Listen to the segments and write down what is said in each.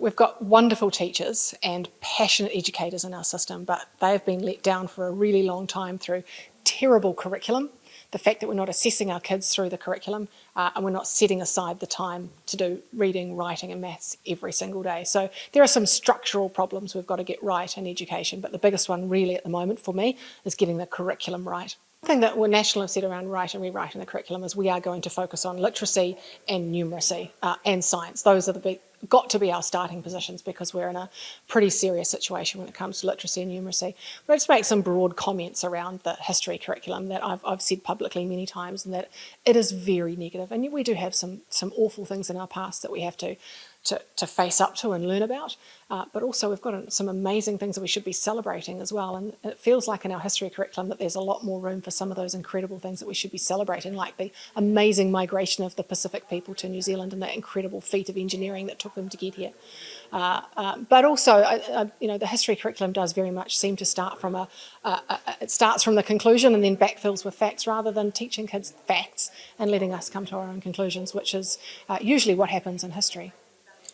we've got wonderful teachers and passionate educators in our system, but they've been let down for a really long time through terrible curriculum, the fact that we're not assessing our kids through the curriculum, and we're not setting aside the time to do reading, writing and maths every single day. So there are some structural problems we've got to get right in education, but the biggest one really at the moment for me is getting the curriculum right. One thing that National have said around write and rewriting the curriculum is we are going to focus on literacy and numeracy and science. Those are got to be our starting positions because we're in a pretty serious situation when it comes to literacy and numeracy. But I'll just make some broad comments around the history curriculum that I've said publicly many times, and that it is very negative. And we do have some awful things in our past that we have to face up to and learn about, but also we've got some amazing things that we should be celebrating as well, and it feels like in our history curriculum that there's a lot more room for some of those incredible things that we should be celebrating, like the amazing migration of the Pacific people to New Zealand and that incredible feat of engineering that took them to get here. But also, the history curriculum does very much seem to start from it starts from the conclusion and then backfills with facts, rather than teaching kids facts and letting us come to our own conclusions, which is usually what happens in history.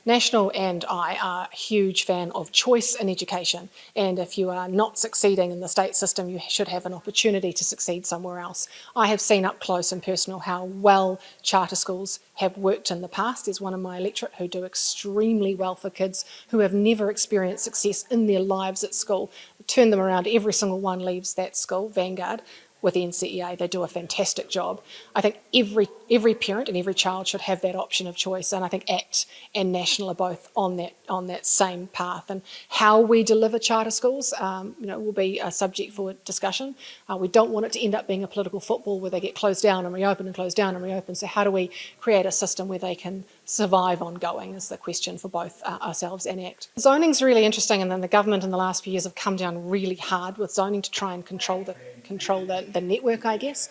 National and I are a huge fan of choice in education, and if you are not succeeding in the state system, you should have an opportunity to succeed somewhere else. I have seen up close and personal how well charter schools have worked in the past. There's one in my electorate who do extremely well for kids who have never experienced success in their lives at school. Turn them around, every single one leaves that school, Vanguard, with the NCEA. They do a fantastic job. I think every parent and every child should have that option of choice, and I think ACT and National are both on that same path. And how we deliver charter schools will be a subject for discussion. We don't want it to end up being a political football where they get closed down and reopen and closed down and reopen. So how do we create a system where they can survive ongoing is the question for both ourselves and ACT. Zoning's really interesting, and then the government in the last few years have come down really hard with zoning to try and control the network, I guess.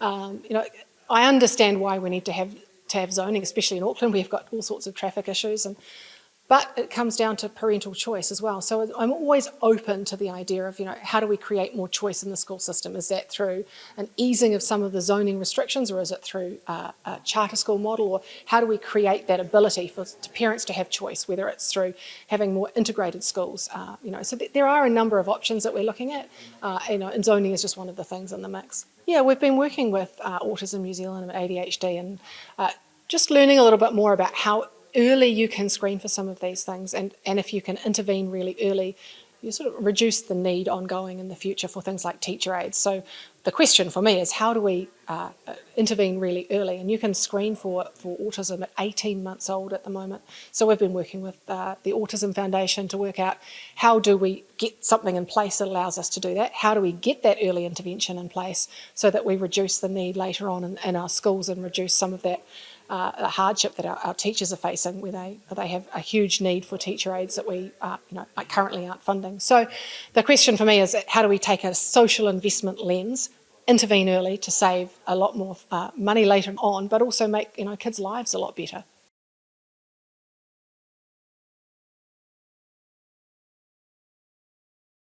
I understand why we need to have zoning, especially in Auckland. We've got all sorts of traffic issues, but it comes down to parental choice as well. So I'm always open to the idea of, how do we create more choice in the school system? Is that through an easing of some of the zoning restrictions, or is it through a charter school model, or how do we create that ability for parents to have choice, whether it's through having more integrated schools? So there are a number of options that we're looking at, and zoning is just one of the things in the mix. Yeah, we've been working with Autism New Zealand and ADHD, and just learning a little bit more about how early you can screen for some of these things, and if you can intervene really early, you sort of reduce the need ongoing in the future for things like teacher aides. So the question for me is, how do we intervene really early? And you can screen for autism at 18 months old at the moment. So we've been working with the Autism Foundation to work out how do we get something in place that allows us to do that? How do we get that early intervention in place so that we reduce the need later on in our schools and reduce some of that hardship that our teachers are facing, where they have a huge need for teacher aides that we currently aren't funding. So the question for me is, how do we take a social investment lens, intervene early to save a lot more money later on, but also make kids' lives a lot better?